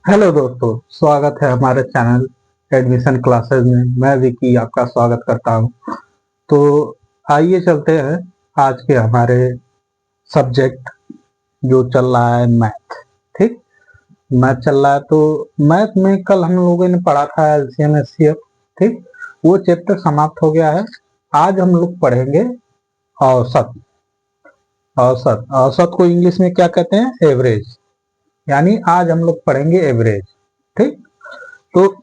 Hello दोस्तों, स्वागत है हमारे चैनल एडमिशन क्लासेस में। मैं विकी आपका स्वागत करता हूं। तो आइए चलते हैं आज के हमारे सब्जेक्ट जो चल रहा है मैथ। ठीक, मैथ चल रहा है। तो मैथ में कल हम लोगों ने पढ़ा था एलसीएम एचसीएफ। ठीक, वो चैप्टर समाप्त हो गया है। आज हम लोग पढ़ेंगे औसत। औसत औसत को इंग्लिश में क्या कहते हैं? एवरेज। यानी आज हम लोग पढ़ेंगे एवरेज। ठीक, तो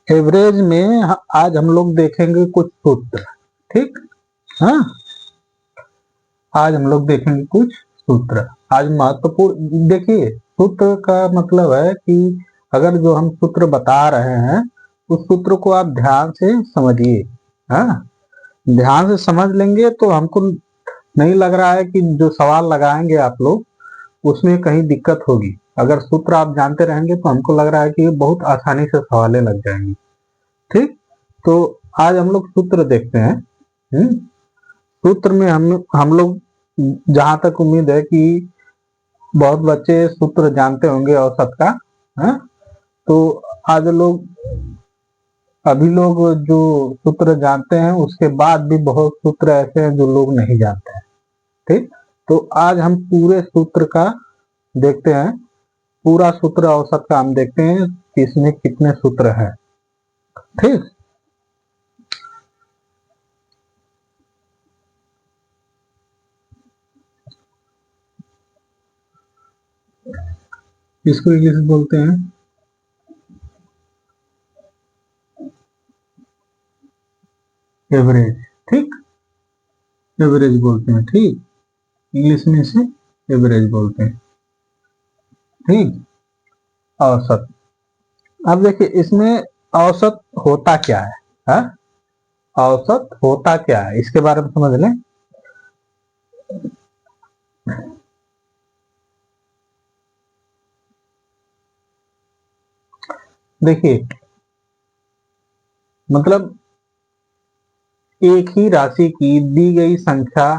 एवरेज में आज हम लोग देखेंगे कुछ सूत्र। ठीक, हाँ, आज हम लोग देखेंगे कुछ सूत्र। आज महत्वपूर्ण देखिए, सूत्र का मतलब है कि अगर जो हम सूत्र बता रहे हैं उस सूत्र को आप ध्यान से समझिए। हाँ, ध्यान से समझ लेंगे तो हमको नहीं लग रहा है कि जो सवाल लगाएंगे आप लोग उसमें कहीं दिक्कत होगी। अगर सूत्र आप जानते रहेंगे तो हमको लग रहा है कि बहुत आसानी से सवालें लग जाएंगी। ठीक, तो आज हम लोग सूत्र देखते हैं। सूत्र में हम लोग जहां तक उम्मीद है कि बहुत बच्चे सूत्र जानते होंगे औसत का। हाँ, तो आज लोग अभी लोग जो सूत्र जानते हैं उसके बाद भी बहुत सूत्र ऐसे हैं जो लोग नहीं जानते हैं। ठीक, तो आज हम पूरे सूत्र का देखते हैं। पूरा सूत्र औसत का हम देखते हैं कि इसमें कितने सूत्र हैं। ठीक, इसको इंग्लिश में बोलते हैं एवरेज। ठीक, एवरेज बोलते हैं। ठीक, इंग्लिश में इसे एवरेज बोलते हैं। ठीक, औसत। अब देखिए इसमें औसत होता क्या है? हा? औसत होता क्या है इसके बारे में समझ लें। देखिए, मतलब एक ही राशि की दी गई संख्या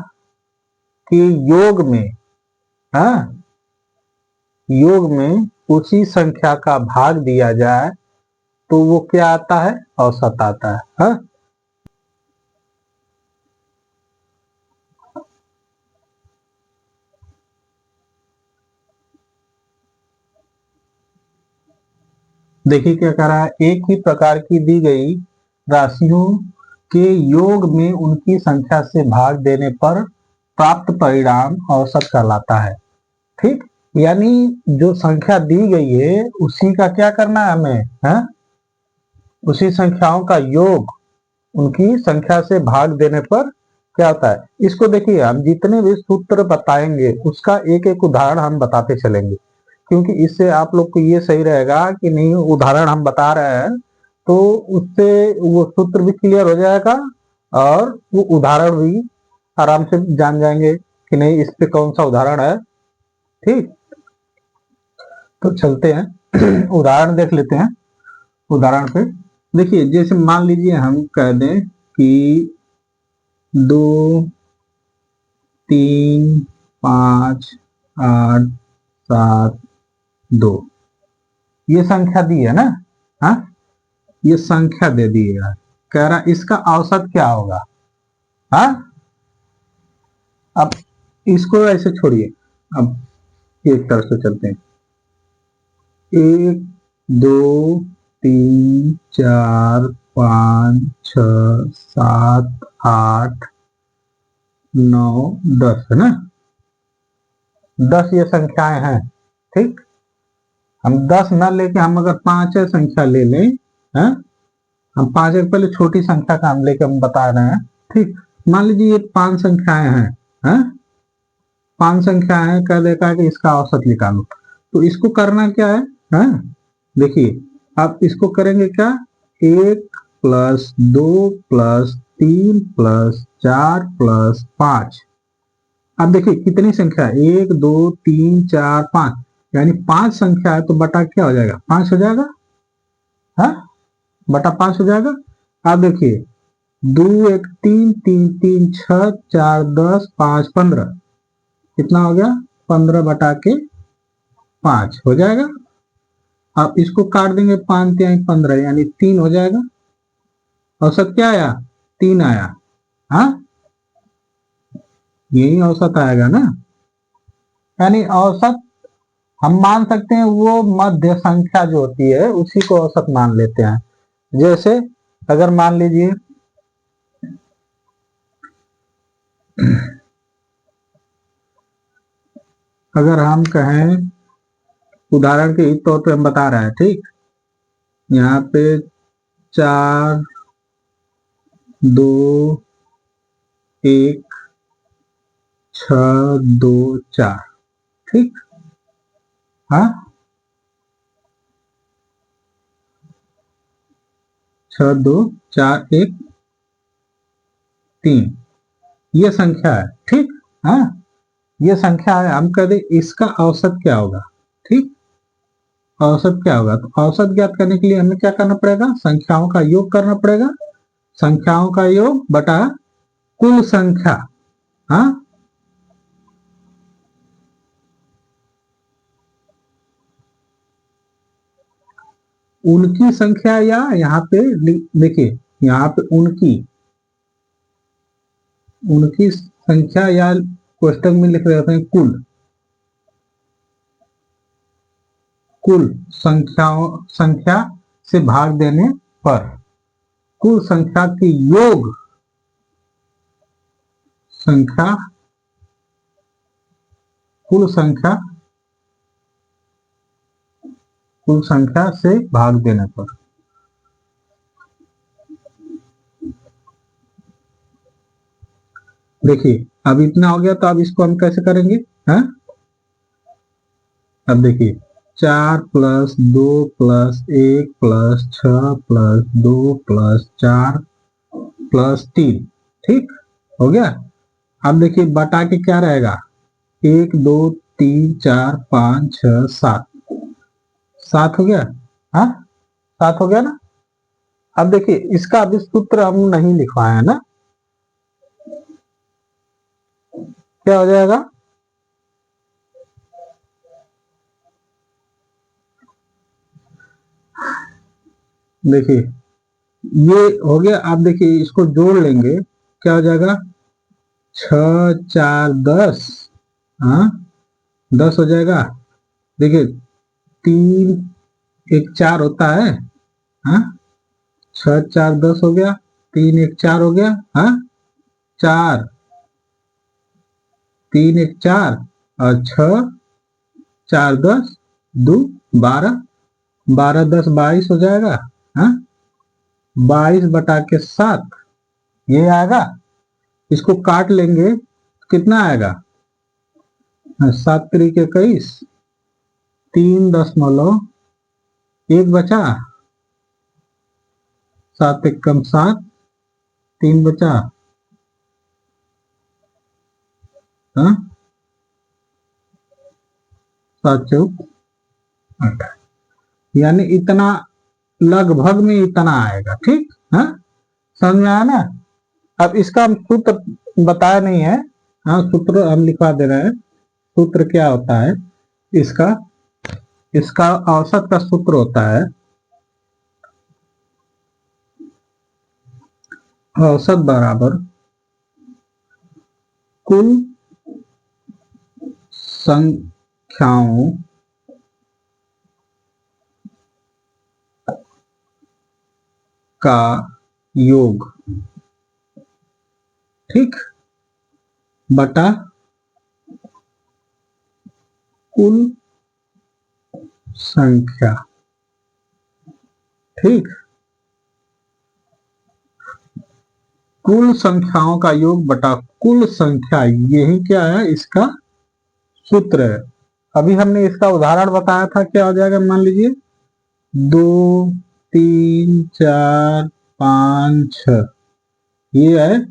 के योग में, हाँ, योग में उसी संख्या का भाग दिया जाए तो वो क्या आता है? औसत आता है। हाँ, देखिए क्या कह रहा है, एक ही प्रकार की दी गई राशियों के योग में उनकी संख्या से भाग देने पर प्राप्त परिणाम औसत कहलाता है। ठीक, यानी जो संख्या दी गई है उसी का क्या करना है हमें? है, उसी संख्याओं का योग उनकी संख्या से भाग देने पर क्या होता है। इसको देखिए, हम जितने भी सूत्र बताएंगे उसका एक एक उदाहरण हम बताते चलेंगे, क्योंकि इससे आप लोग को ये सही रहेगा कि नहीं, उदाहरण हम बता रहे हैं तो उससे वो सूत्र भी क्लियर हो जाएगा और वो उदाहरण भी आराम से जान जाएंगे कि नहीं इस पे कौन सा उदाहरण है। ठीक, तो चलते हैं उदाहरण देख लेते हैं। उदाहरण पे देखिए, जैसे मान लीजिए हम कह दें कि 2, 3, 5, 8, 7, 2 ये संख्या दी है ना। हाँ, ये संख्या दे दी है। कह रहा इसका औसत क्या होगा? हाँ, अब इसको ऐसे छोड़िए, अब एक तरफ से चलते हैं। 1, 2, 3, 4, 5, 6, 7, 8, 9, 10 है ना। 10 ये संख्याएं हैं। ठीक, हम 10 ना लेके हम अगर 5 संख्या ले लें, है, हम 5 के पहले छोटी संख्या का हम लेके हम बता रहे हैं। ठीक, मान लीजिए ये 5 संख्याएं हैं। है, 5 संख्याएं हैं, कह देगा कि इसका औसत निकालो। तो इसको करना क्या है? है? देखिए, आप इसको करेंगे क्या? 1 + 2 + 3 + 4 + 5। अब देखिए कितनी संख्या है, 1, 2, 3, 4, 5, यानी 5 संख्या है तो बटा क्या हो जाएगा? 5 हो जाएगा। हाँ, बटा 5 हो जाएगा। अब देखिए, 2, 1, 3, 3, 6, 4, 10, 5, 15 कितना हो गया? 15 बटा के 5 हो जाएगा। अब इसको काट देंगे 5 या 15 यानी 3 हो जाएगा। औसत क्या आया? 3 आया। हाँ, यही औसत आएगा ना। यानी औसत हम मान सकते हैं वो मध्य संख्या जो होती है उसी को औसत मान लेते हैं। जैसे अगर मान लीजिए अगर हम कहें, उदाहरण के तौर पे हम बता रहे हैं, ठीक, यहाँ पे 4 2 1 6 2 4, ठीक। हाँ, 6 2 4 1 3, ये संख्या है, ठीक। हाँ, ये संख्या है। हम कह दें इसका औसत क्या होगा, ठीक। औसत क्या होगा? तो औसत ज्ञात करने के लिए हमें क्या करना पड़ेगा? संख्याओं का योग करना पड़ेगा। संख्याओं का योग बटा कुल संख्या। हाँ, उनकी संख्या, या यहाँ पे देखिए, यहाँ पे उनकी उनकी संख्या, या कोष्टक में लिख रहे हैं कुल, कुल संख्या से भाग देने पर कुल संख्या की योग संख्या, कुल संख्या कुल संख्या से भाग देने पर। देखिए अब इतना हो गया, तो अब इसको हम कैसे करेंगे? हाँ, अब देखिए 4 + 2 + 1 + 6 + 2 + 4 + 3, ठीक हो गया। अब देखिए बटा के क्या रहेगा? 1 2 3 4 5 6 7, 7 हो गया। हाँ, 7 हो गया ना। अब देखिए इसका अभी सूत्र हम नहीं लिखवाए है ना, क्या हो जाएगा? देखिए ये हो गया। आप देखिए इसको जोड़ लेंगे, क्या हो जाएगा? 6 4 10, हाँ 10 हो जाएगा। देखिए 3 1 4 होता है, हाँ 6 4 10 हो गया, 3 1 4 हो गया, हाँ 4 3 1 4 और 6 4 10 2 12, 12 10 22 हो जाएगा। हाँ, 22/7 ये आएगा। इसको काट लेंगे, कितना आएगा? 7 3 21, 3.1 बचा, 7 1 7, 3 बचा, हाँ 7 4 8, यानी इतना, लगभग में इतना आएगा, ठीक। हाँ, समझ में आया ना। अब इसका हम सूत्र बताया नहीं है, हाँ सूत्र हम लिखवा दे रहे हैं। सूत्र क्या होता है इसका? इसका औसत का सूत्र होता है, औसत बराबर कुल संख्याओं का योग, ठीक, बटा कुल संख्या, ठीक। कुल संख्याओं का योग बटा कुल संख्या, यही क्या है? इसका सूत्र है। अभी हमने इसका उदाहरण बताया था, क्या हो जाएगा? मान लीजिए 2 3 4 5 6, ये है,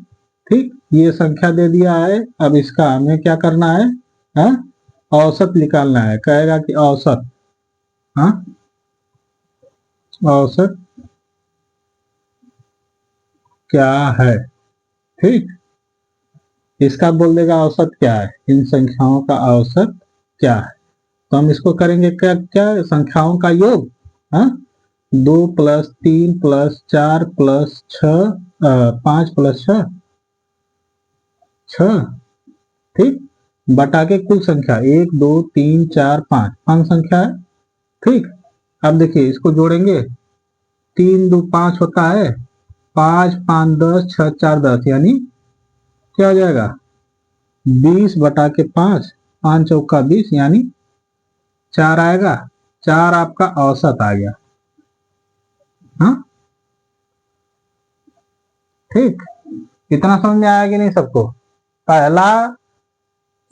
ठीक। ये संख्या दे दिया है। अब इसका हमें क्या करना है? हाँ, औसत निकालना है। कहेगा कि औसत, हाँ औसत क्या है, ठीक। इसका बोल देगा औसत क्या है, इन संख्याओं का औसत क्या है। तो हम इसको करेंगे क्या? क्या संख्याओं का योग, हाँ, 2+3+4+6 5+6 6, ठीक, बटा के कुल संख्या 1 2 3 4 5, 5 संख्या है, ठीक। अब देखिए इसको जोड़ेंगे, 3 2 5 होता है, 5 5 10 6 4 10, यानी क्या हो जाएगा 20/5, 5 चौका 20, यानी 4 आएगा, 4 आपका औसत आ गया। हाँ, ठीक, इतना समझ में आया कि नहीं सबको? पहला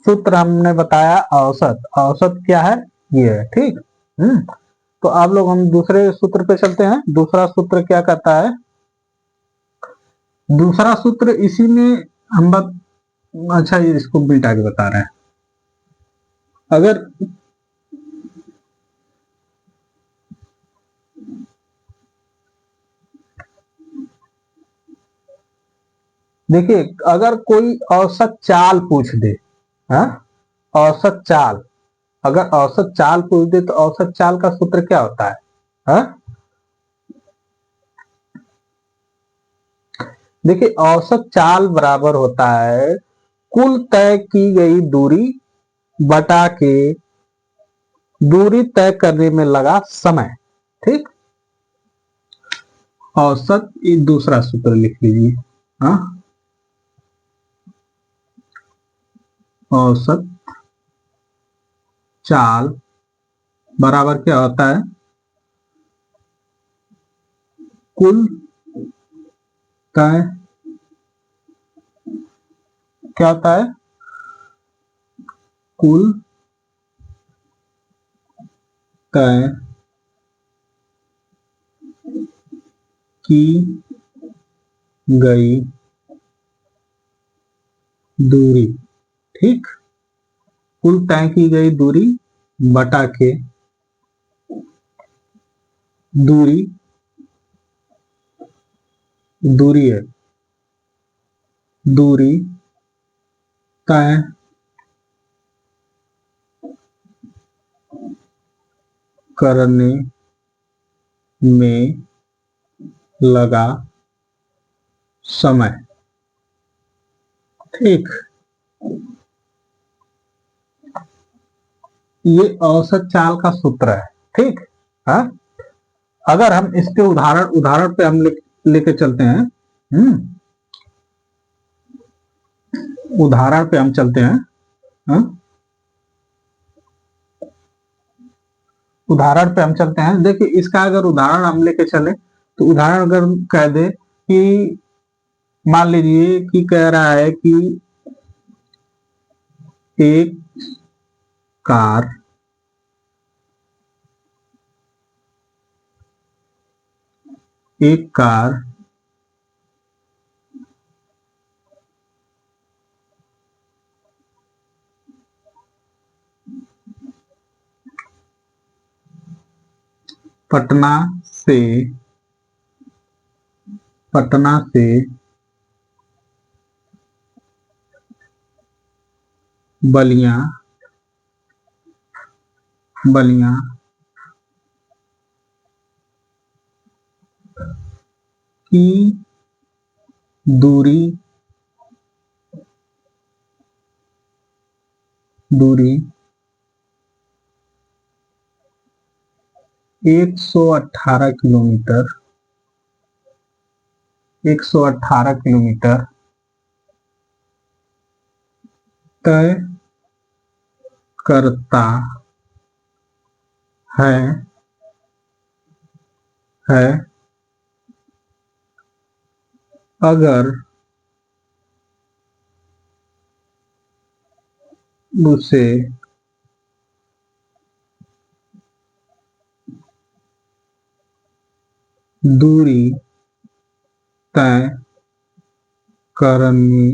सूत्र हमने बताया औसत, औसत क्या है, ये है, ठीक। तो आप लोग हम दूसरे सूत्र पे चलते हैं। दूसरा सूत्र क्या कहता है? दूसरा सूत्र इसी में हम बात, अच्छा ये इसको बिल्टा के बता रहे हैं। अगर देखिए, अगर कोई औसत चाल पूछ दे, हाँ, औसत चाल, अगर औसत चाल पूछ दे तो औसत चाल का सूत्र क्या होता है? हाँ, देखिए औसत चाल बराबर होता है कुल तय की गई दूरी बटा के दूरी तय करने में लगा समय, ठीक। औसत, दूसरा सूत्र लिख लीजिए। हाँ, औसत चाल बराबर क्या होता है? कुल तय, क्या होता है? कुल तय की गई दूरी, ठीक, कुल तय की गई दूरी बटा के दूरी, दूरी है, दूरी तय करने में लगा समय, ठीक। ये औसत चाल का सूत्र है, ठीक। हाँ, अगर हम इसके उदाहरण उदाहरण पे हम लेके चलते हैं, उदाहरण पे हम चलते हैं। हाँ? उदाहरण पे हम चलते हैं। देखिए इसका अगर उदाहरण हम लेके चले तो उदाहरण अगर हम कह दे कि मान लीजिए कि कह रहा है कि एक कार एक कार पटना से पटना से बलिया बलिया की दूरी दूरी 118 किलोमीटर 118 किलोमीटर तय करता है है अगर उसे दूरी तय करने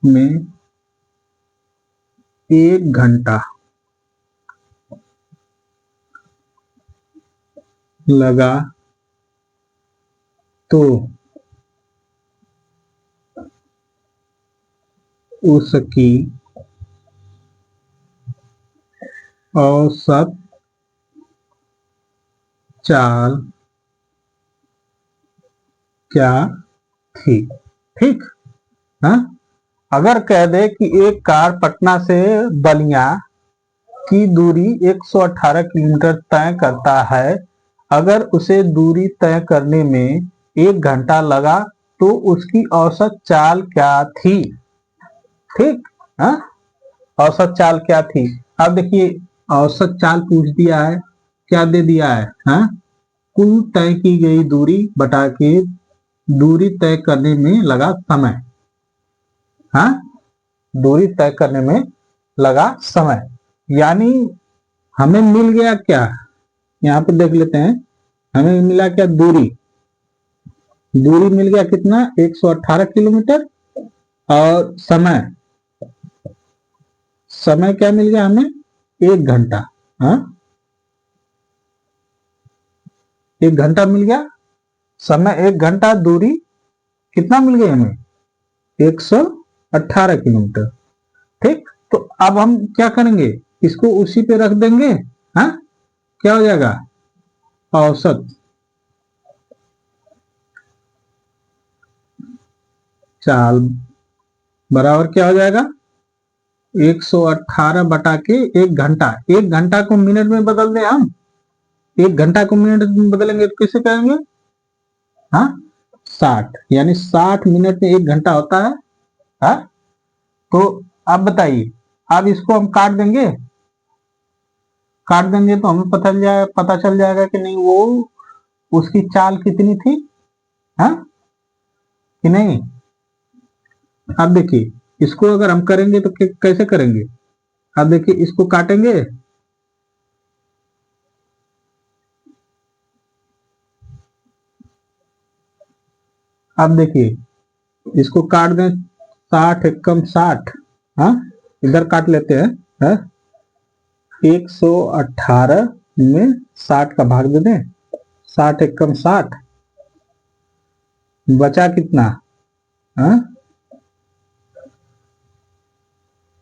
में 1 घंटा लगा तो उसकी औसत चाल क्या थी। ठीक। हाँ, अगर कह दे कि एक कार पटना से बलिया की दूरी 118 किलोमीटर तय करता है, अगर उसे दूरी तय करने में 1 घंटा लगा तो उसकी औसत चाल क्या थी। ठीक। हाँ, औसत चाल क्या थी। अब देखिए, औसत चाल पूछ दिया है, क्या दे दिया है। हाँ, कुल तय की गई दूरी बटा के दूरी तय करने में लगा समय। हाँ, दूरी तय करने में लगा समय, यानी हमें मिल गया क्या, यहाँ पे देख लेते हैं। हमें मिला क्या, दूरी। दूरी मिल गया कितना, 118 किलोमीटर। और समय, समय क्या मिल गया हमें, 1 घंटा। हाँ, 1 घंटा मिल गया समय, 1 घंटा। दूरी कितना मिल गई हमें, 118 किलोमीटर। ठीक। तो अब हम क्या करेंगे, इसको उसी पे रख देंगे। हाँ, क्या हो जाएगा, औसत चाल बराबर क्या हो जाएगा, 118 बटा के 1 घंटा। 1 घंटा को मिनट में बदल दें हम। 1 घंटा को मिनट में बदलेंगे तो कैसे करेंगे। हाँ, 60, यानी 60 मिनट में 1 घंटा होता है। हाँ, तो आप बताइए, अब इसको हम काट देंगे। काट देंगे तो हमें पता चल जाएगा कि नहीं, वो उसकी चाल कितनी थी। हाँ, कि नहीं। अब देखिए, इसको अगर हम करेंगे तो कैसे करेंगे। अब देखिए, इसको काटेंगे। अब देखिए, इसको काट दें, 60 एकम 60। हाँ, इधर काट लेते हैं। हाँ? 118 में 60 का भाग दे दें, 60 एकम 60, बचा कितना। हाँ,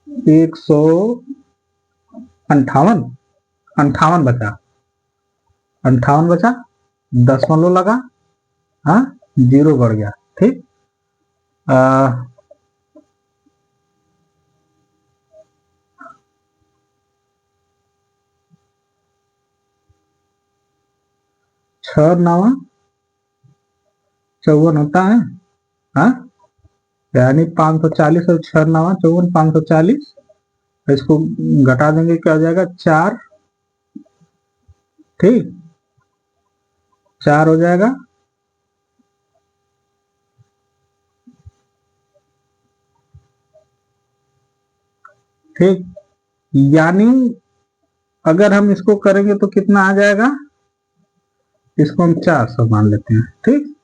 158, 58 बचा। 58 बचा, दशमलव लगा। हाँ, जीरो बढ़ गया। ठीक। आ, 6 9 54 होता है। हाँ, यानी 540 और 6 9 54, 540। इसको घटा देंगे, क्या हो जाएगा, 4। ठीक, 4 हो जाएगा। ठीक, यानी अगर हम इसको करेंगे तो कितना आ जाएगा, इसको हम 400 मान लेते हैं। ठीक,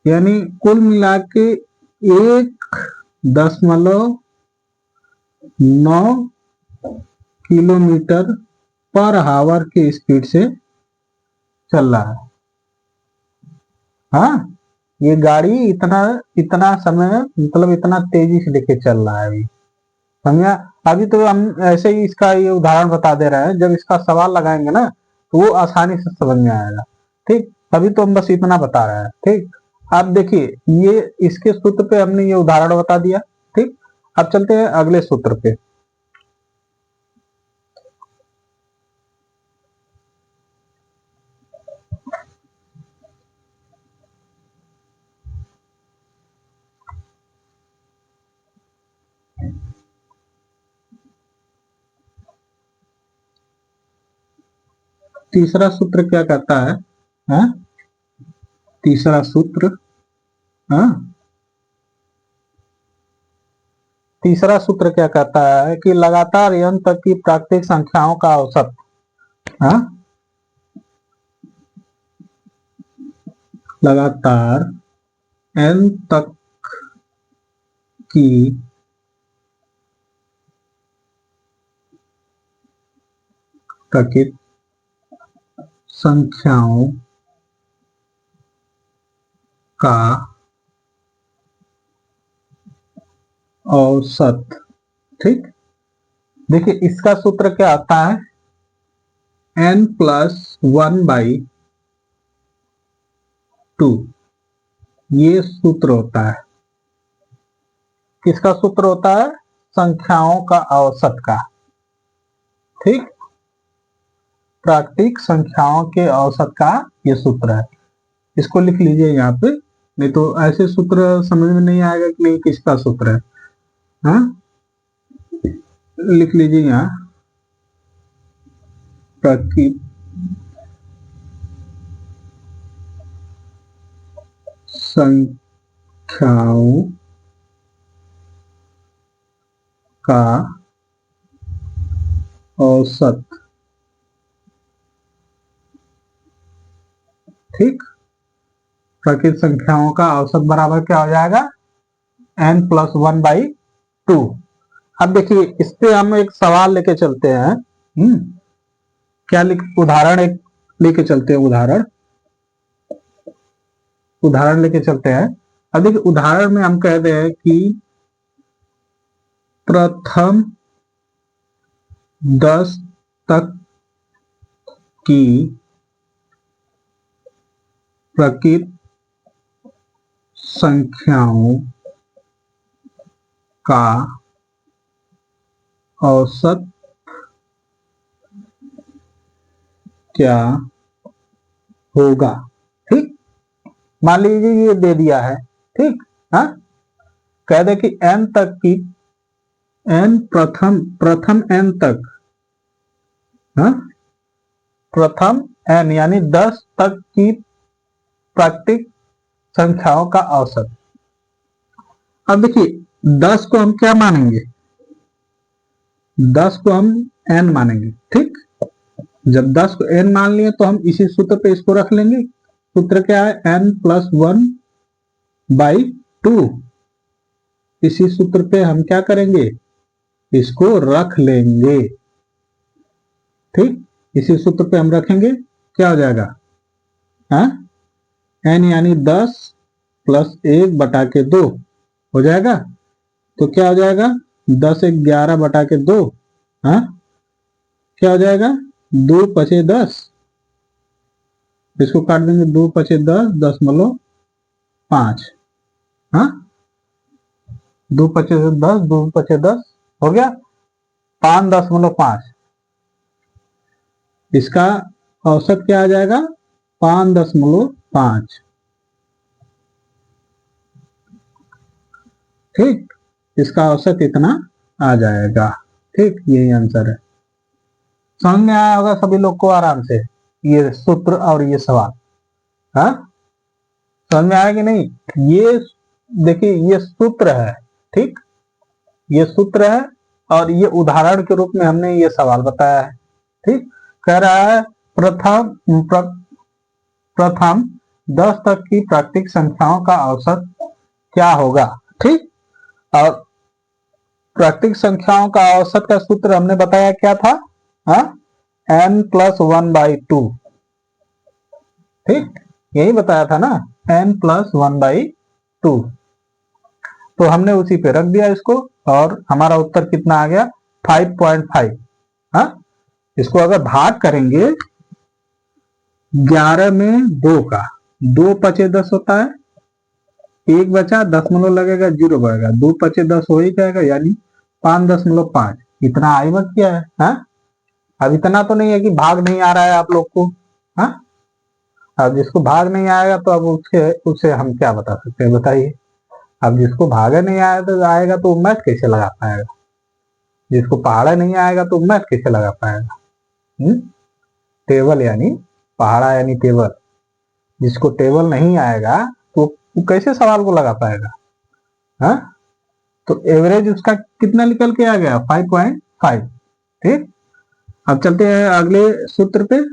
यानी कुल मिला के 1.9 किलोमीटर पर आवर की स्पीड से चल रहा है। हाँ, ये गाड़ी इतना इतना समय, मतलब इतना तेजी से लेके चल रहा है अभी। समझा। अभी तो हम ऐसे ही इसका ये उदाहरण बता दे रहे हैं, जब इसका सवाल लगाएंगे ना तो वो आसानी से समझ में आएगा। ठीक, अभी तो हम बस इतना बता रहे हैं। ठीक, अब देखिए, ये इसके सूत्र पे हमने ये उदाहरण बता दिया। ठीक, अब चलते हैं अगले सूत्र पे। तीसरा सूत्र क्या कहता है। हाँ? तीसरा सूत्र। हाँ, तीसरा सूत्र क्या कहता है कि लगातार n तक की प्राकृतिक संख्याओं का औसत। हाँ, लगातार n तक की प्राकृतिक संख्याओं का औसत। ठीक, देखिए, इसका सूत्र क्या आता है। n+1/2 ये सूत्र होता है। किसका सूत्र होता है? संख्याओं का औसत का। ठीक, प्राकृतिक संख्याओं के औसत का ये सूत्र है। इसको लिख लीजिए यहाँ पे, नहीं तो ऐसे सूत्र समझ में नहीं आएगा कि नहीं किसका सूत्र है। हाँ, लिख लीजिए यहाँ प्राकृतिक संख्याओं का औसत। ठीक, प्राकृतिक संख्याओं का औसत बराबर क्या हो जाएगा? n+1/2। अब देखिए, इस पे हम एक सवाल लेके चलते हैं। क्या उदाहरण एक लेके चलते हैं। उदाहरण लेके चलते हैं। अब देखिए, उदाहरण में हम कहते हैं कि प्रथम 10 तक की प्राकृतिक संख्याओं का औसत क्या होगा। ठीक, मान लीजिए ये दे दिया है। ठीक, हाँ, कह दे कि n तक की प्रथम n तक, हाँ, प्रथम n यानी 10 तक की प्राकृतिक संख्याओं का औसत। अब देखिए 10 को हम क्या मानेंगे? 10 को हम n मानेंगे। ठीक, जब 10 को n मान लिए तो हम इसी सूत्र पे इसको रख लेंगे। सूत्र क्या है? n+1/2। इसी सूत्र पे हम क्या करेंगे? इसको रख लेंगे। ठीक, इसी सूत्र पे हम रखेंगे, क्या हो जाएगा? हाँ, n यानी 10 + 1/2 हो जाएगा। तो क्या हो जाएगा? 10 × 11/2। हाँ, क्या हो जाएगा? 2 × 5 = 10। इसको काट देंगे, 2 × 5 = 10, 10.5। हाँ, 2 × 5 = 10, 2 × 5 = 10 हो गया, 5.5। इसका औसत क्या आ जाएगा? 5.5। ठीक, इसका औसत इतना आ जाएगा। ठीक, यही आंसर है। समझ में आया होगा सभी लोग को आराम से ये सूत्र और ये सवाल। हाँ, समझ में आया कि नहीं? ये देखिए, ये सूत्र है। ठीक, ये सूत्र है और ये उदाहरण के रूप में हमने ये सवाल बताया है। ठीक, कह रहा है प्रथम 10 तक की प्राकृतिक संख्याओं का औसत क्या होगा। ठीक, और प्राकृतिक संख्याओं का औसत का सूत्र हमने बताया क्या था? हाँ, n+1/2। ठीक, यही बताया था ना, n+1/2। तो हमने उसी पे रख दिया इसको और हमारा उत्तर कितना आ गया? 5.5। हाँ, इसको अगर भाग करेंगे 11 में 2 का, 2 × 5 = 10 होता है, 1 बचा, दशमलव लगेगा, 0 बढ़ेगा, 2 × 5 = 10 हो ही जाएगा, यानी 5.5। इतना आई वक्त क्या है? हाँ, अब इतना तो नहीं है कि भाग नहीं आ रहा है आप लोग को। हाँ, अब जिसको भाग नहीं आएगा तो अब उसे हम क्या बता सकते हैं, बताइए। अब जिसको भागा नहीं आएगा तो मैथ कैसे लगा पाएगा? जिसको पहाड़ा नहीं आएगा तो मैथ कैसे लगा पाएगा? टेबल यानी पहाड़ा यानी टेबल, जिसको टेबल नहीं आएगा तो वो कैसे सवाल को लगा पाएगा? हाँ, तो एवरेज उसका कितना निकल के आ गया? 5.5। ठीक, अब चलते हैं अगले सूत्र पे।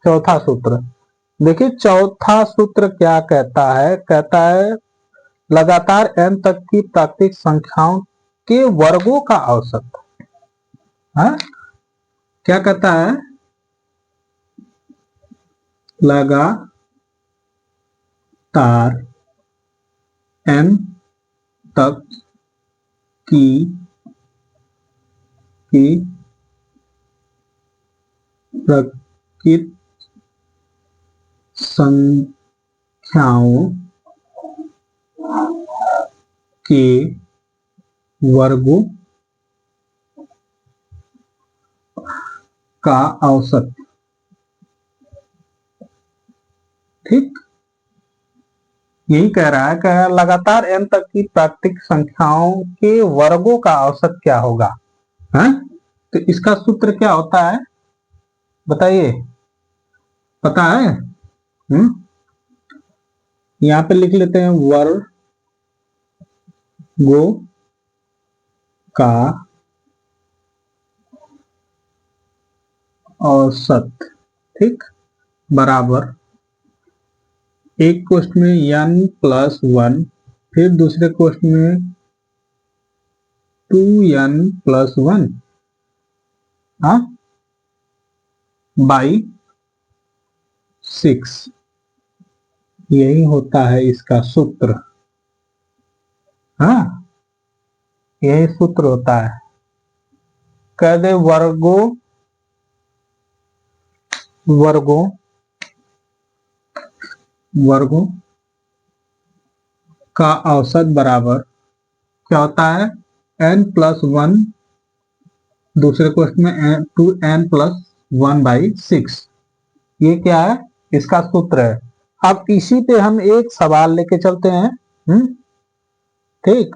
चौथा सूत्र देखिए, चौथा सूत्र क्या कहता है? कहता है लगातार n तक की प्राकृतिक संख्याओं के वर्गों का औसत। हाँ, क्या कहता है? लगातार n तक की प्रकृत संख्याओं के वर्गों का औसत। ठीक, यही कह रहा है कि लगातार n तक की प्राकृतिक संख्याओं के वर्गों का औसत क्या होगा। है? तो इसका सूत्र क्या होता है बताइए, पता है? यहां पे लिख लेते हैं वर्गों का औसत। ठीक, बराबर एक क्वेश्चन में n+1, फिर दूसरे क्वेश्चन में 2n+1 बाई 6। यही होता है इसका सूत्र। हाँ, यही सूत्र होता है। कह दे वर्गों का औसत बराबर क्या होता है, n+1, दूसरे क्वेश्चन में 2n+1/6। ये क्या है, इसका सूत्र है। अब इसी पे हम एक सवाल लेके चलते हैं। ठीक,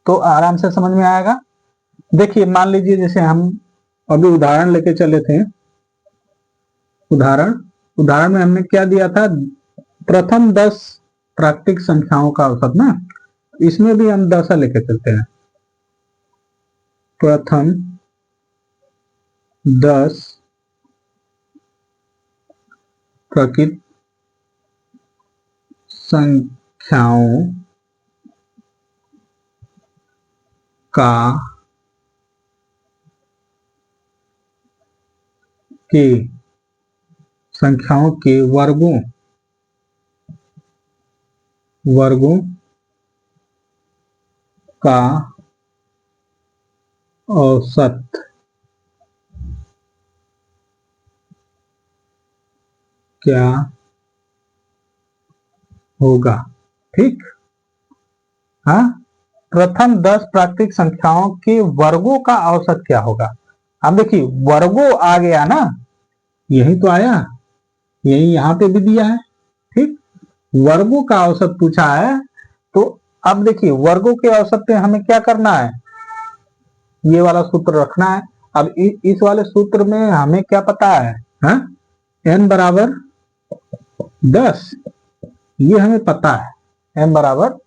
तो आराम से समझ में आएगा। देखिए, मान लीजिए जैसे हम अभी उदाहरण लेके चले थे। उदाहरण में हमने क्या दिया था, प्रथम 10 प्राकृतिक संख्याओं का औसत ना। इसमें भी हम 10 लेके चलते हैं। प्रथम 10 प्राकृतिक संख्याओं का संख्याओं के वर्गों का औसत क्या होगा। ठीक, हाँ, प्रथम 10 प्राकृतिक संख्याओं के वर्गों का औसत क्या होगा। अब देखिए, वर्गों आ गया ना, यही तो आया, यही यहां पे भी दिया है। ठीक, वर्गों का औसत पूछा है, तो अब देखिए वर्गों के औसत पे हमें क्या करना है, ये वाला सूत्र रखना है। अब इस वाले सूत्र में हमें क्या पता है, n बराबर 10, ये हमें पता है। n बराबर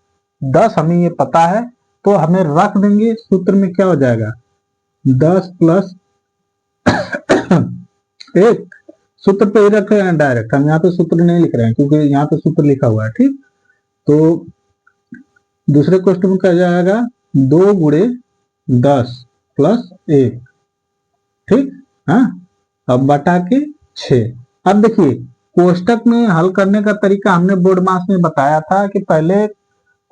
10 हमें ये पता है, तो हमें रख देंगे सूत्र में। क्या हो जाएगा, 10 + 1। सूत्र पे ही रख रहे हैं डायरेक्ट, हम यहाँ पे सूत्र नहीं लिख रहे हैं क्योंकि यहाँ पे सूत्र लिखा हुआ है। ठीक, तो दूसरे क्वेश्चन में क्या जाएगा, 2 × 10 + 1। ठीक, अब बटा के 6। अब देखिए, कोष्टक में हल करने का तरीका हमने बोर्ड मास में बताया था कि पहले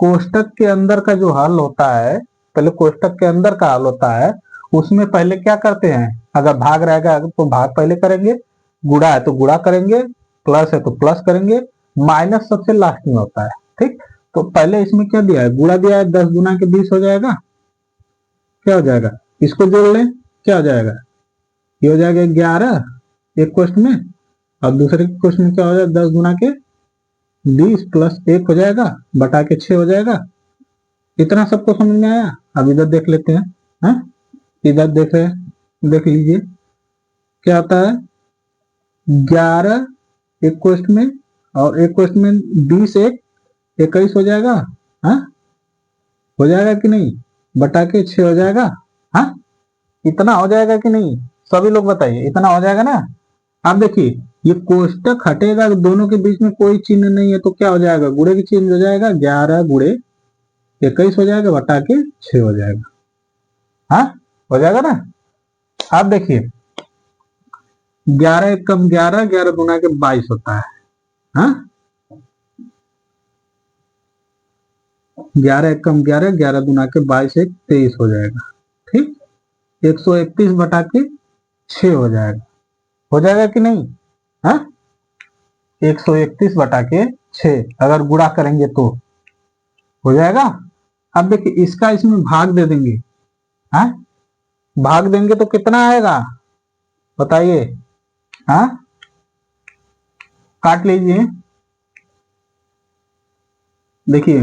कोष्टक के अंदर का जो हल होता है, पहले कोष्टक के अंदर का हल होता है, उसमें पहले क्या करते हैं, अगर भाग रहेगा तो भाग पहले करेंगे, गुणा है तो गुणा करेंगे, प्लस है तो प्लस करेंगे, माइनस सबसे लास्ट में होता है। ठीक, तो पहले इसमें क्या दिया है, गुणा दिया है, 10 × 20 हो जाएगा। क्या हो जाएगा, इसको जोड़ लें, क्या हो जाएगा, ये हो जाएगा 11 एक क्वेश्चन में, और दूसरे क्वेश्चन में क्या हो जाएगा, 10 × 20 + 1 हो जाएगा, बटा के 6 हो जाएगा। इतना सबको समझ में आया। अब इधर देख लेते हैं, इधर देख लीजिए क्या आता है, 11 एक क्वेश्चन में, और एक क्वेश्चन में 20 1 21 हो जाएगा। हो जाएगा कि नहीं, बटा के 6 हो जाएगा। इतना हो जाएगा कि नहीं, सभी लोग बताइए, इतना हो जाएगा ना। अब देखिए, ये कोष्टक हटेगा, दोनों के बीच में कोई चिन्ह नहीं है, तो क्या हो जाएगा, गुणे की चिन्ह हो जाएगा, 11 × 21 हो जाएगा, बटा के 6 हो जाएगा। हो जाएगा ना। अब देखिए, 11 × 11, 11 × 22 होता है। 11 एकम 11, 11 दूना के 22, 1 23 हो जाएगा। ठीक, 131 बटा के 6 हो जाएगा कि नहीं? हाँ, 131 बटा के 6 अगर गुणा करेंगे तो हो जाएगा। अब देखिए इसका इसमें भाग दे देंगे। हाँ, भाग देंगे तो कितना आएगा बताइए? हाँ, काट लीजिए। देखिए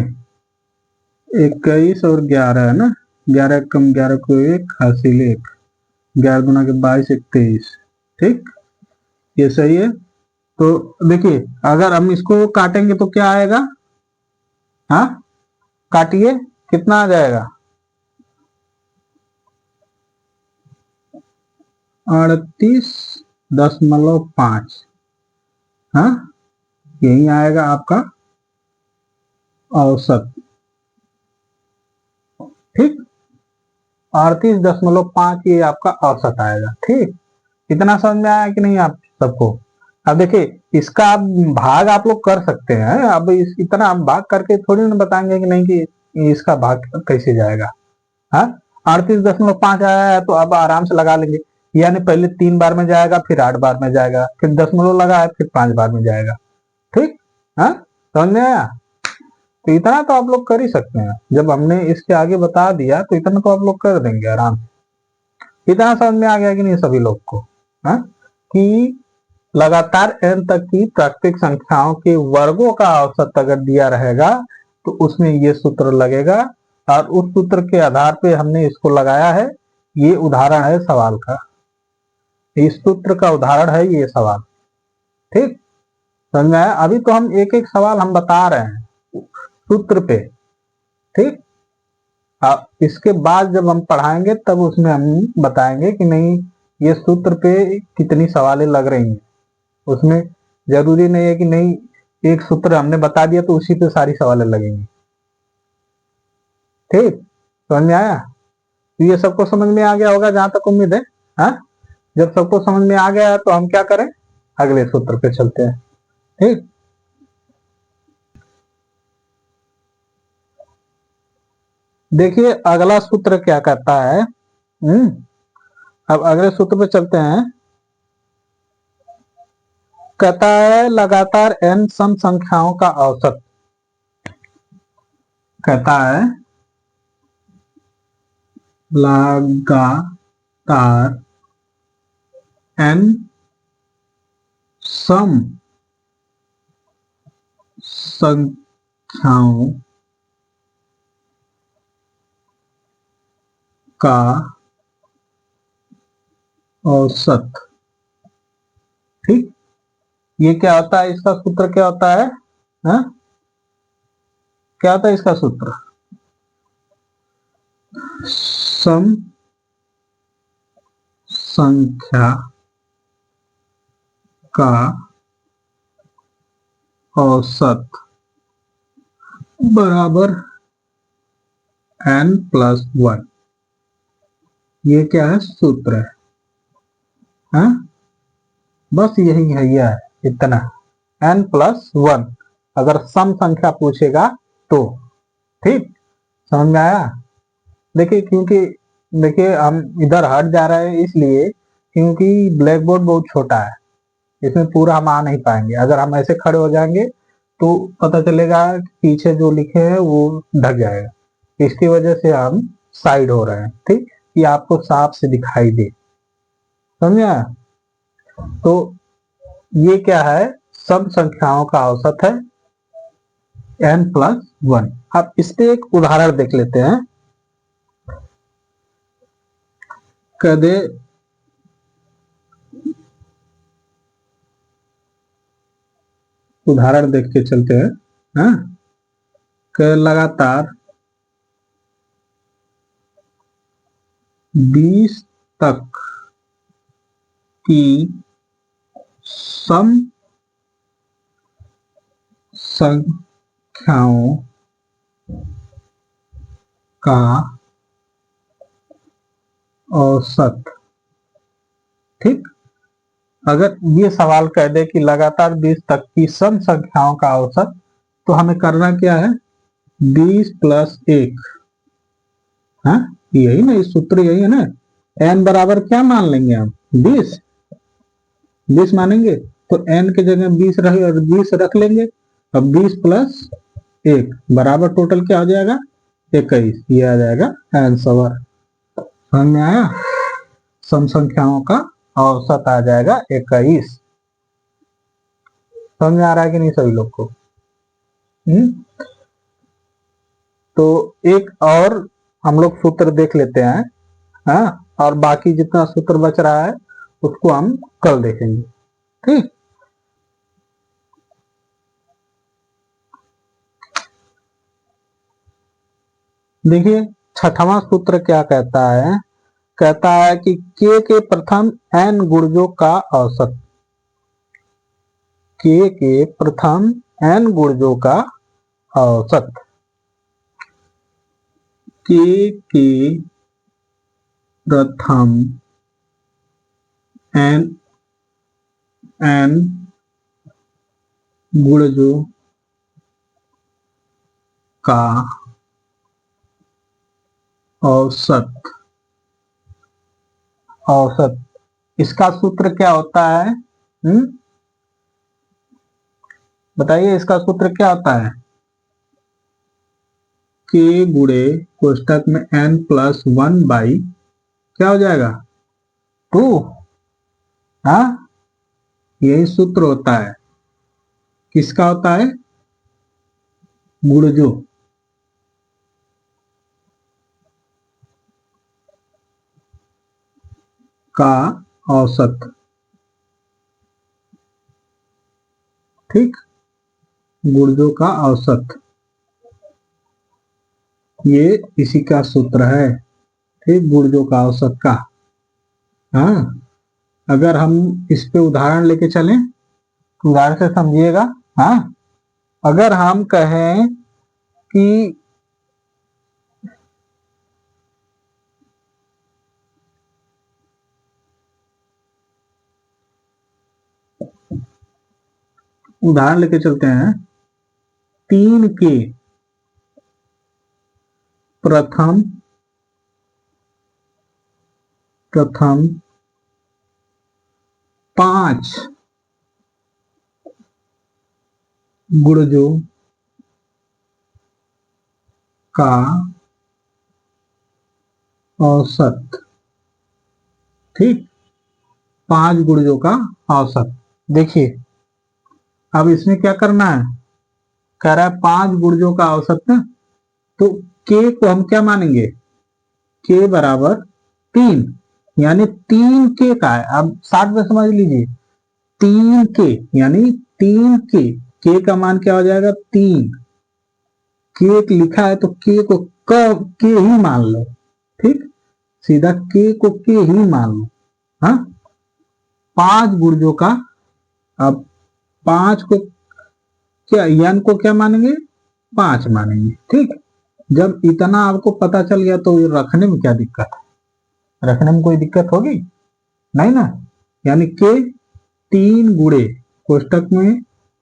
21 और 11 है ना, 11 कम 11 को 1 हासिल 1, 11 गुना के 22, 1 23। ठीक, ये सही है। तो देखिए अगर हम इसको काटेंगे तो क्या आएगा? हाँ, काटिए, कितना आ जाएगा? 38.5। हाँ, यही आएगा आपका औसत। ठीक, 38.5 ये आपका औसत आएगा। ठीक, इतना समझ में आया कि नहीं आप सबको? अब देखिए इसका आप भाग आप लोग कर सकते हैं। अब इतना आप भाग करके थोड़ी ना बताएंगे कि नहीं कि इसका भाग कैसे जाएगा। हाँ, 38.5 आया है तो अब आराम से लगा लेंगे। यानी पहले 3 बार में जाएगा, फिर 8 बार में जाएगा, फिर दशमलव लगा है, फिर 5 बार में जाएगा। ठीक, हाँ, समझ में आया? तो इतना तो आप लोग कर ही सकते हैं। जब हमने इसके आगे बता दिया तो इतना तो आप लोग कर देंगे आराम से। इतना समझ में आ गया कि नहीं सभी लोग को? हाँ, कि लगातार n तक की प्राकृतिक संख्याओं के वर्गों का औसत अगर दिया रहेगा तो उसमें ये सूत्र लगेगा, और उस सूत्र के आधार पे हमने इसको लगाया है। ये उदाहरण है सवाल का, इस सूत्र का उदाहरण है ये सवाल। ठीक, समझ में आया? अभी तो हम एक एक सवाल हम बता रहे हैं सूत्र पे। ठीक, इसके बाद जब हम पढ़ाएंगे तब उसमें हम बताएंगे कि नहीं ये सूत्र पे कितनी सवालें लग रही हैं। उसमें जरूरी नहीं है कि नहीं एक सूत्र हमने बता दिया तो उसी पे सारी सवालें लगेंगी। ठीक, समझ में आया? तो ये सबको समझ में आ गया होगा जहां तक उम्मीद है। हाँ, जब सबको समझ में आ गया तो हम क्या करें, अगले सूत्र पे चलते हैं। ठीक, देखिए अगला सूत्र क्या कहता है। अब अगले सूत्र पे चलते हैं। कहता है लगातार n सम संख्याओं का औसत। कहता है लगातार n सम संख्याओं का औसत। ठीक, ये क्या होता है? इसका सूत्र क्या होता है? हा? क्या होता है इसका सूत्र? सम संख्या का औसत बराबर n+1। ये क्या है? सूत्र है। हाँ? बस यही है, यह है इतना, n+1 अगर सम संख्या पूछेगा तो। ठीक, समझ में आया? देखिए क्योंकि देखिए हम इधर हट जा रहे हैं इसलिए क्योंकि ब्लैक बोर्ड बहुत छोटा है, इसमें पूरा हम आ नहीं पाएंगे। अगर हम ऐसे खड़े हो जाएंगे तो पता चलेगा पीछे जो लिखे हैं वो ढक जाएगा। इसकी वजह से हम साइड हो रहे हैं। ठीक, ये आपको साफ से दिखाई दे। समझा? तो ये क्या है? सम संख्याओं का औसत है n+1। अब इस पे एक उदाहरण देख लेते हैं। कदे उदाहरण देख के चलते हैं। हाँ, लगातार 20 तक की सम संख्याओं का औसत। ठीक, अगर ये सवाल कह दे कि लगातार 20 तक की सम संख्याओं का औसत, तो हमें करना क्या है? 20 प्लस 1, हाँ यही ना, इस सूत्र यही है ना। n बराबर क्या मान लेंगे हम, 20 20 मानेंगे, तो n के जगह 20 रख लेंगे। अब 20 प्लस 1 बराबर टोटल क्या हो जाएगा, 21। ये आ जाएगा आंसर। समझ में आया, सम संख्याओं का औसत आ जाएगा 21। समझ में आ रहा है कि नहीं सभी लोग को? तो एक और हम लोग सूत्र देख लेते हैं, हाँ, और बाकी जितना सूत्र बच रहा है उसको हम कल देखेंगे। ठीक, देखिए छठवां सूत्र क्या कहता है, कहता है कि के प्रथम n गुणजों का औसत, के प्रथम n गुणजों का औसत, के प्रथम n गुणजों का औसत, औसत इसका सूत्र क्या होता है? बताइए इसका सूत्र क्या होता है? के गुणे कोष्टक में n प्लस 1 बाई क्या हो जाएगा, 2। हाँ, यही सूत्र होता है। किसका होता है? गुणजों का औसत। ठीक, गुणजों का औसत, ये इसी का सूत्र है। ठीक, गुणजों का औसत का। हाँ, अगर हम इस पे उदाहरण लेके चलें, उदाहरण से समझिएगा। हाँ, अगर हम कहें कि उदाहरण लेके चलते हैं, 3 के प्रथम 5 गुणजों का औसत। ठीक, 5 गुणजों का औसत। देखिए अब इसमें क्या करना है, कह रहा है 5 गुणजों का औसत ना, तो के को हम क्या मानेंगे, के बराबर 3, यानी 3 के का है। अब साथ में समझ लीजिए, 3 के यानी 3 के का मान क्या हो जाएगा, 3। के लिखा है तो के को के ही मान लो। ठीक, सीधा के को के ही मान लो। हाँ, 5 गुणजों का, अब 5 को क्या, n को क्या मानेंगे, 5 मानेंगे। ठीक, जब इतना आपको पता चल गया तो रखने में क्या दिक्कत है, रखने में कोई दिक्कत होगी नहीं ना। यानी के 3 गुणे कोष्टक में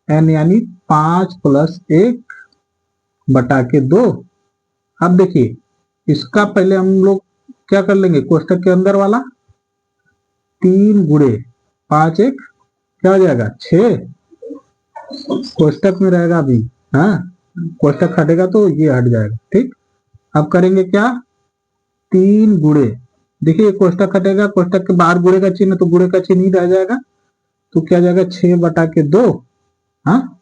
n यानी 5 प्लस 1 बटा के 2। अब देखिए इसका पहले हम लोग क्या कर लेंगे, कोष्टक के अंदर वाला 3 गुणे 5 1 क्या हो जाएगा, 6। कोष्टक में रहेगा अभी, हाँ, कोष्टक हटेगा तो ये हट जाएगा। ठीक, अब करेंगे क्या, 3 गुणे, देखिए कोष्टक हटेगा, कोष्टक के बाहर गुणे का चिन्ह, तो गुणे का चिन्ह ही रह जाएगा, तो क्या जाएगा 6 बटा के 2। हाँ,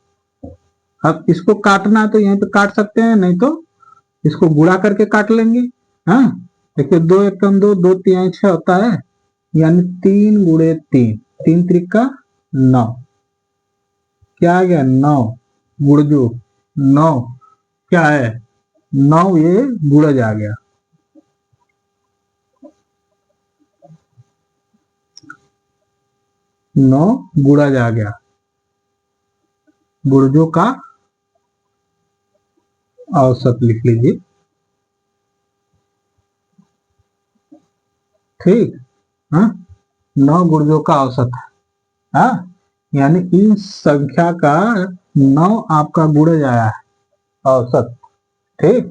अब इसको काटना है तो यहीं पे काट सकते हैं, नहीं तो इसको गुणा करके काट लेंगे। हाँ, देखिए 2 1 कम 2, 2 3 6 होता है, यानी 3 गुणे 3, 3 त्रिका 9, क्या आ गया 9 गुणजो 9 क्या है 9, ये गुणज आ गया। नौ गुणज आ गया, गुणजों का औसत लिख लीजिए। ठीक, हाँ, 9 गुणजों का औसत, हाँ, यानी इन संख्या का 9 आपका गुणज आया है, औसत। ठीक,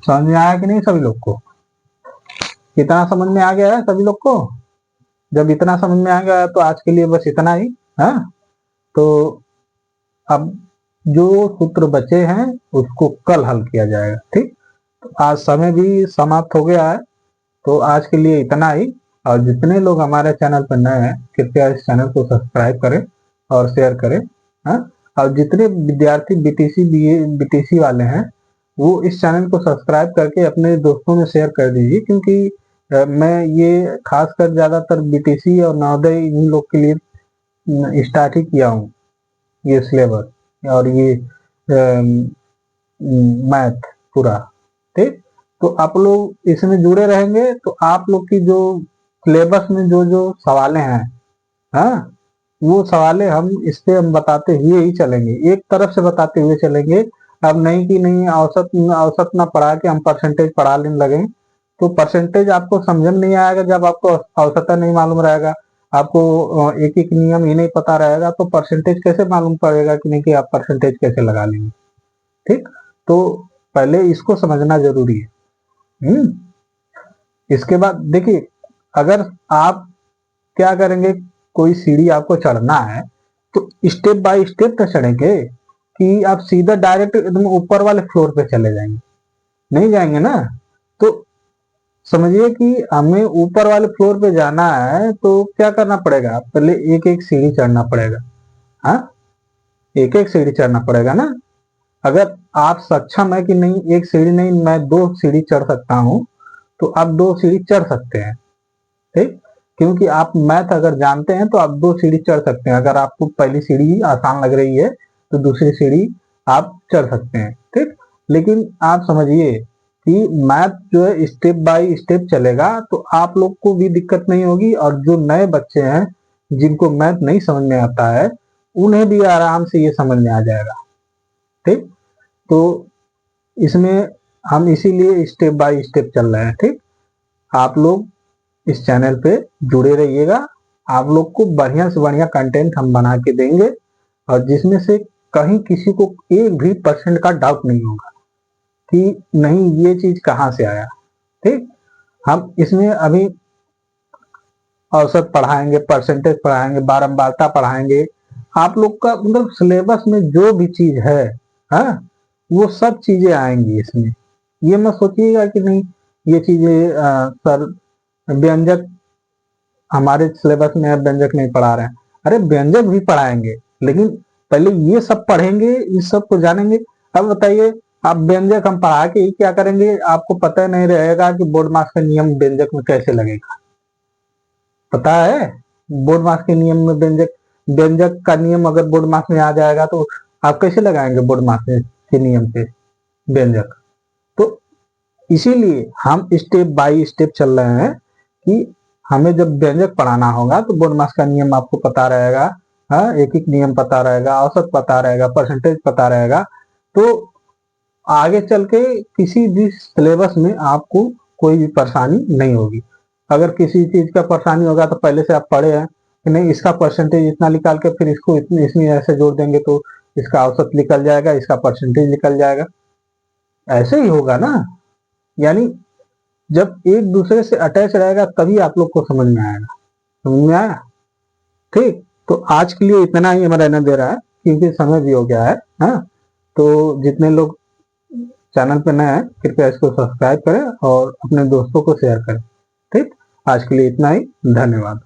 समझ में आया कि नहीं सभी लोग को? इतना समझ में आ गया है सभी लोग को? जब इतना समझ में आ गया तो आज के लिए बस इतना ही। हाँ, तो अब जो सूत्र बचे हैं उसको कल हल किया जाएगा। ठीक, तो आज समय भी समाप्त हो गया है, तो आज के लिए इतना ही। और जितने लोग हमारे चैनल पर नए हैं कृपया इस चैनल को सब्सक्राइब करें और शेयर करें। हाँ, और जितने विद्यार्थी बीटीसी वाले हैं वो इस चैनल को सब्सक्राइब करके अपने दोस्तों में शेयर कर दीजिए, क्योंकि मैं ये खासकर ज्यादातर बीटीसी और नवोदय इन लोग के लिए स्टार्ट ही किया हूँ ये सिलेबस और ये मैथ पूरा। ठीक, तो आप लोग इसमें जुड़े रहेंगे तो आप लोग की जो सिलेबस में जो जो सवालें हैं, हाँ, वो सवालें हम बताते हुए ही चलेंगे, एक तरफ से बताते हुए चलेंगे। अब नहीं कि नहीं औसत औसत ना पढ़ा के हम परसेंटेज पढ़ाने लगे, तो परसेंटेज आपको समझ में नहीं आएगा। जब आपको औसत नहीं मालूम रहेगा, आपको एक एक नियम ही नहीं पता रहेगा, तो परसेंटेज कैसे मालूम पड़ेगा कि नहीं कि आप परसेंटेज कैसे लगा लेंगे। ठीक, तो पहले इसको समझना जरूरी है। इसके बाद देखिए, अगर आप क्या करेंगे, कोई सीढ़ी आपको चढ़ना है तो स्टेप बाय स्टेप तो चढ़ेंगे कि आप सीधा डायरेक्ट एकदम ऊपर वाले फ्लोर पे चले जाएंगे, नहीं जाएंगे ना। तो समझिए कि हमें ऊपर वाले फ्लोर पे जाना है तो क्या करना पड़ेगा, पहले एक एक सीढ़ी चढ़ना पड़ेगा। हाँ, एक एक सीढ़ी चढ़ना पड़ेगा ना। अगर आप सक्षम है कि नहीं एक सीढ़ी नहीं मैं 2 सीढ़ी चढ़ सकता हूं, तो आप 2 सीढ़ी चढ़ सकते हैं। ठीक, क्योंकि आप मैथ अगर जानते हैं तो आप 2 सीढ़ी चढ़ सकते हैं। अगर आपको पहली सीढ़ी आसान लग रही है तो दूसरी सीढ़ी आप चढ़ सकते हैं। ठीक, लेकिन आप समझिए कि मैथ जो है स्टेप बाय स्टेप चलेगा, तो आप लोग को भी दिक्कत नहीं होगी, और जो नए बच्चे हैं जिनको मैथ नहीं समझ में आता है उन्हें भी आराम से ये समझ में आ जाएगा। ठीक, तो इसमें हम इसीलिए स्टेप बाय स्टेप चल रहे हैं। ठीक, आप लोग इस चैनल पे जुड़े रहिएगा, आप लोग को बढ़िया से बढ़िया कंटेंट हम बना के देंगे, और जिसमें से कहीं किसी को एक भी परसेंट का डाउट नहीं होगा कि नहीं ये चीज कहाँ से आया। ठीक, हम इसमें अभी औसत पढ़ाएंगे, परसेंटेज पढ़ाएंगे, बारंबारता पढ़ाएंगे। आप लोग का मतलब सिलेबस में जो भी चीज है, हाँ, वो सब चीजें आएंगी इसमें। ये मत सोचिएगा कि नहीं ये चीजें सर व्यंजक हमारे सिलेबस में है, व्यंजक नहीं पढ़ा रहे हैं। अरे व्यंजक भी पढ़ाएंगे, लेकिन पहले ये सब पढ़ेंगे, इस सब को जानेंगे। अब बताइए, आप व्यंजक हम पढ़ा के ही क्या करेंगे, आपको पता नहीं रहेगा कि बोर्ड मार्क्स का नियम व्यंजक में कैसे लगेगा। पता है बोर्ड मार्क्स के नियम में व्यंजक व्यंजक का नियम अगर बोर्ड मार्क्स में आ जाएगा तो आप कैसे लगाएंगे बोर्ड मार्क्स के नियम पे व्यंजक। तो इसीलिए हम स्टेप बाय स्टेप चल रहे हैं कि हमें जब व्यंजक पढ़ाना होगा तो बोर्ड मार्क्स का नियम आपको पता रहेगा। हाँ, एक एक नियम पता रहेगा, औसत पता रहेगा, परसेंटेज पता रहेगा, तो आगे चल के किसी भी सिलेबस में आपको कोई भी परेशानी नहीं होगी। अगर किसी चीज का परेशानी होगा तो पहले से आप पढ़े हैं कि नहीं इसका परसेंटेज इतना निकाल के फिर इसको इतने इसमें ऐसे जोड़ देंगे तो इसका औसत निकल जाएगा, इसका परसेंटेज निकल जाएगा। ऐसे ही होगा ना, यानी जब एक दूसरे से अटैच रहेगा तभी आप लोग को समझ में आएगा। समझ में आया? ठीक, तो आज के लिए इतना ही हमें रहने दे रहा है क्योंकि समय भी हो गया है। हाँ, तो जितने लोग चैनल पे नए हैं कृपया इसको सब्सक्राइब करें और अपने दोस्तों को शेयर करें। ठीक, आज के लिए इतना ही, धन्यवाद।